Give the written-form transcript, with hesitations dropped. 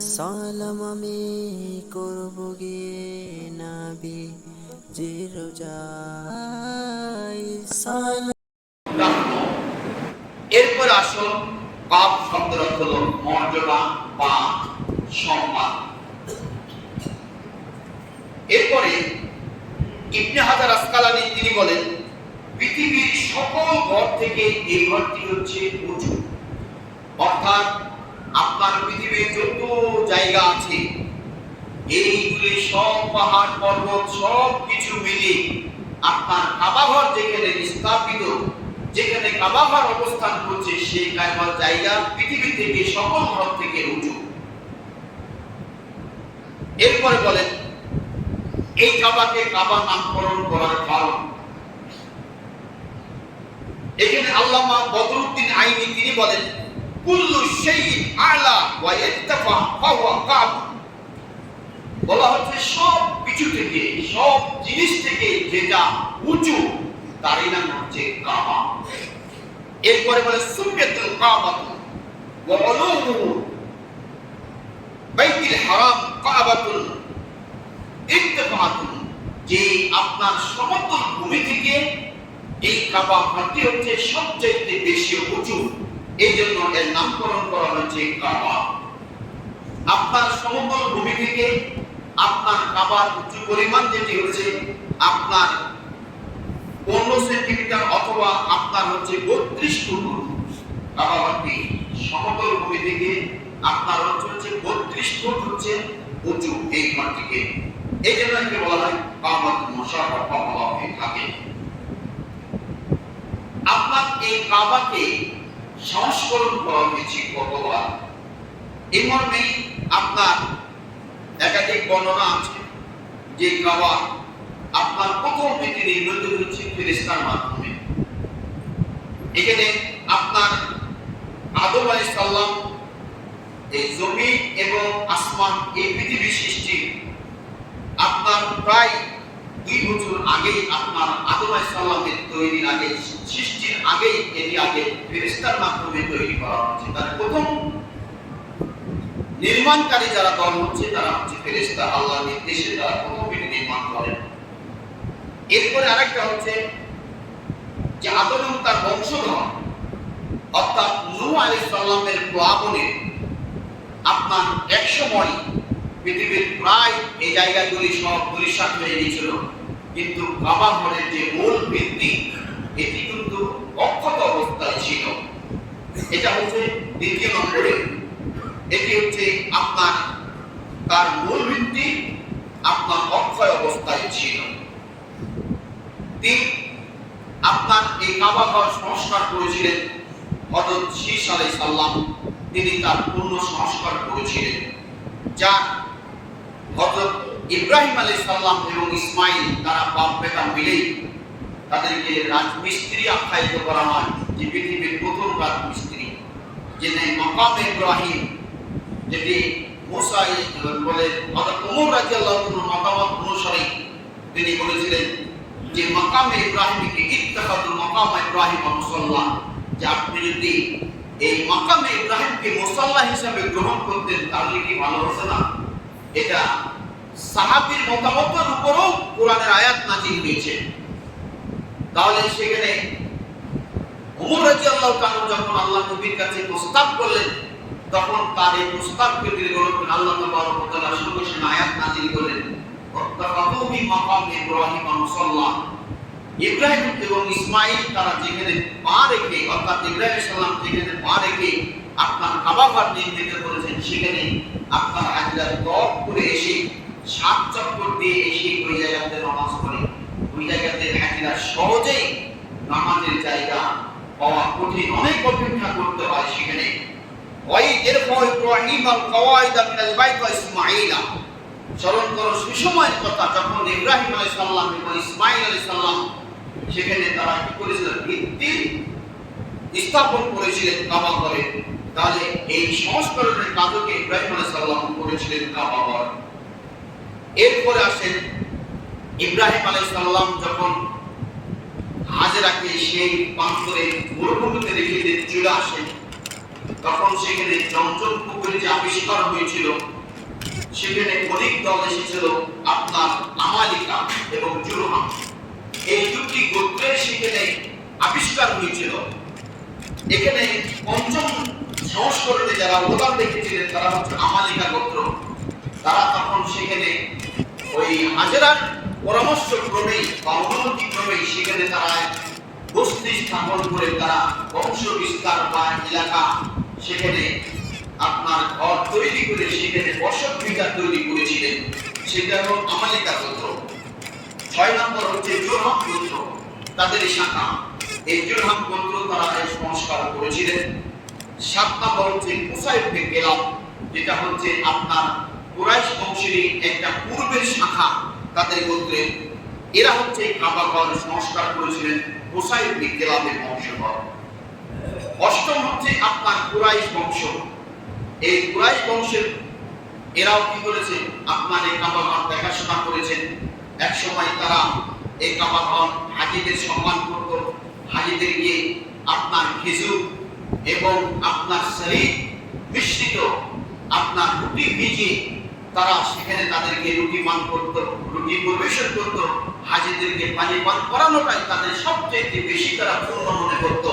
সালাম আমি করব গিয়ে নবী জির রোজায় সালাম। এরপর আসো কাব শব্দের অর্থ হলো মর্যাদা বা সম্মান। এরপরে ইবনে হাজার আসকালানী তিনি বলেন, পৃথিবীর সকল ঘর থেকে এই ঘরটি হচ্ছে উঁচু। অর্থাৎ আপনার পৃথিবীর যত জায়গা আছে এইগুলি সব পাহাড় পর্বত সব কিছু মিলে আপনার কাবা ঘর যেখানে স্থাপিত, যেখানে কাবা ঘর অবস্থান করছে সেই কাবার জায়গা পৃথিবী থেকে সকল ঘর থেকে উঁচু। এরপরে বলেন এই কাবাকে কাবা নামকরণ করার কারণ, এখানে আল্লামা বদরুদ্দিন আইনি তিনি বলেন, কুল্লু শাইইন আলা ওয়া ইরতাফা ফাহুয়া কাব। বলা হচ্ছে সব কিছু থেকে, সব জিনিস থেকে যেটা উঁচু তারই নাম হচ্ছে কাবা। এরপরে বলে সুন্নাতুল কাবাতু ওয়া উলুমু বাইতুল হারাম কাবাতুল ইরতিফাতুন, যে আপনার সমতল ভূমি থেকে এই কাবা ঘরটি হচ্ছে সবচেয়ে বেশি উঁচু, এই জন্য এর নামকরণ করা হয়েছে কাবা। আপনার সমতল ভূমি থেকে আপনার কাবার উঁচু পরিমাণ যেটি হচ্ছে আপনার 15 সেন্টিমিটার অথবা আপনার হচ্ছে 32 ফুট। কাবা ঘরটি সমতল ভূমি থেকে আপনার হচ্ছে 32 ফুট হচ্ছে উঁচু এই ঘরটিকে, এই জন্য একে বলা হয় কাবাতুল মুশাররাফা বলা হয়ে থাকে। আপনার এই কাবাকে সংস্করণ করা হয়েছে কতবার, এই মর্মে আপনার একাধিক বর্ণনা আছে যে কাবা আপনার প্রথম এটি নির্মিত হচ্ছে ফেরেশতার মাধ্যমে। এখানে আপনার আদম আলাইহিস সালাম এই জমি এবং আসমান এই পৃথিবী সৃষ্টি আপনার প্রায় 2 বছর আগেই, আপনার আদম আলাইহিস সালামের তৈরির আগে, সৃষ্টির আগেই এটি আগে ফেরেশতার মাধ্যমে তৈরি করা হয়েছে। তার প্রথম নির্মাণকারী যারা দল হচ্ছে তারা হচ্ছে ফেরেশতা, আল্লাহর নির্দেশে তারা প্রথম এটি নির্মাণ করেন। এরপরে আরেকটা হচ্ছে যে আদম এবং তার বংশধর অর্থাৎ নূহ আলাইহিস সালামের প্লাবনে আপনার এক সময় পৃথিবীর প্রায় এই জায়গাগুলি সব ধূলিসাৎ হয়ে গিয়েছিল, কিন্তু কাবা ঘরের যে মূল ভিত্তি এটি কিন্তু অক্ষত অবস্থায় ছিল। এটা হচ্ছে দ্বিতীয় নম্বরে, এটি হচ্ছে আপনার তার মূল ভিত্তি আপনার অক্ষয় অবস্থায় ছিল। আপনার এই কাবা ঘর সংস্কার করেছিলেন হযরত শীশ আলাইহিস সালাম, তিনি তার পূর্ণ সংস্কার করেছিলেন, যা হযরত ইব্রাহিম আলাইহিস সালাম এবং ইসমাইল তারা বাপ বেটা মিলেই তাদেরকে রাজমিস্ত্রি আখ্যায়িত করা হয়, যে পৃথিবীর প্রথম রাজমিস্ত্রি, যিনি মাকামে ইব্রাহিম, যেটি মুসা বলে হযরত ওমর রাদিয়াল্লাহু আনহু মতামত অনুসারে তিনি বলেছিলেন যে মাকামে ইব্রাহিমকে ইত্তাখাযুল মাকাম ইব্রাহিম মুসাল্লা, যে আপনি যদি এই মাকামে ইব্রাহিমকে মুসাল্লা হিসেবে গ্রহণ করতেন তাহলে কি ভালো হতো না। এটা সাহাবীর মতামতের উপরও কোরআনের আয়াত নাযিল হয়েছে। তাহলে সেখানে ওমর রাদিয়াল্লাহু তাআলা যখন আল্লাহ নবীর কাছে প্রস্তাব করলেন, তখন তার এই প্রস্তাবকে তিনি গ্রহণ করে আল্লাহ তাবারক ওয়া তাআলা সঙ্গে আয়াত নাযিল করলেন, ওয়াত্তাখাযু মিন মাকাম ইব্রাহিম মুসাল্লা। ইব্রাহিম এবং ইসমাইল তারা যেখানে পা রেখে, অর্থাৎ ইব্রাহিম সালাম যেখানে পা রেখে আপনার কাবা ঘর নির্মিত করেছেন, সেখানে আপনার হাজরা তওয়াফ করে এসে 7 চক্কর দিয়ে এসে ওই জায়গাতে নামাজ পড়ে, ওই জায়গাতে হাজরা সহজেই নামাজের জায়গা পাওয়া কঠিন, অনেক অপেক্ষা করতে হয় সেখানে। ওই এরপর ইব্রাহিম আল কাওয়াইদা মিনাল বাইত ওয়া ইসমাঈলা, স্মরণ করো সুসময়ের কথা যখন ইব্রাহিম আলাইহিস সালাম এবং ইসমাঈল আলাইহিস সালাম সেখানে তারা কি করেছিলেন, ভিত্তি স্থাপন করেছিলেন কাবা ঘরে। তাহলে এই সংস্করণের কাজকে ইব্রাহিম আলাইহিস সালাম করেছিলেন কাবা ঘর। এরপরে আসেন ইব্রাহিম আলাইহিস সালাম যখন হাজেরাকে সেই প্রান্তরে মরুভূমিতে রেখে দিয়ে চলে আসেন, তখন সেখানে জমজম পুকুরে যে আবিষ্কার হয়েছিল, সেখানে অনেক দল এসেছিল আপনার আমালিকা এবং জুরহাম, এই দুটি গোত্রের সেখানে আবিষ্কার হয়েছিল। এখানে পঞ্চম সংস্করণে যারা অবদান রেখেছিলেন তারা হচ্ছে আমালিকা গোত্র। তারা তখন সেখানে ওই হাজেরার পরামর্শ ক্রমেই বা অনুমতি ক্রমেই সেখানে তারা বস্তি স্থাপন করে তারা বংশ বিস্তার বা এলাকা সেখানে আপনার ঘর তৈরি করে সেখানে বসত বিহার তৈরি করেছিলেন। সেটা হল আমালিকা গোত্র। 6 নম্বর হচ্ছে জুরহাম গোত্র, তাদের শাখা। এই জুরহাম গোত্র তারা এই সংস্কার করেছিলেন। 7 নম্বর হচ্ছে কুসাই ইবনে কিলাব, যেটা হচ্ছে আপনার কুরাইশ বংশেরই একটা পূর্বের শাখা তাদের গোত্রে। এরা হচ্ছে কাবা ঘর সংস্কার করেছিলেন, কুসাই ইবনে কিলাবের বংশধর। 8ম হচ্ছে আপনার কুরাইশ বংশ। এই কুরাইশ বংশের এরাও কি করেছে, আপনার এই কাবা ঘর দেখাশোনা করেছেন। এক সময় তারা এই কাবা ঘর হাজীদের সম্মান করত, হাজীদেরকে আপনার খেজুর এবং আপনার শরীর মিশ্রিত আপনার রুটি ভিজিয়ে তারা সেখানে তাদেরকে রুটি পান করত, রুটি পরিবেশন করত। হাজীদেরকে পানি পান করানোটাই তাদের সবচেয়ে বেশি তারা পূর্ণ মনে করত।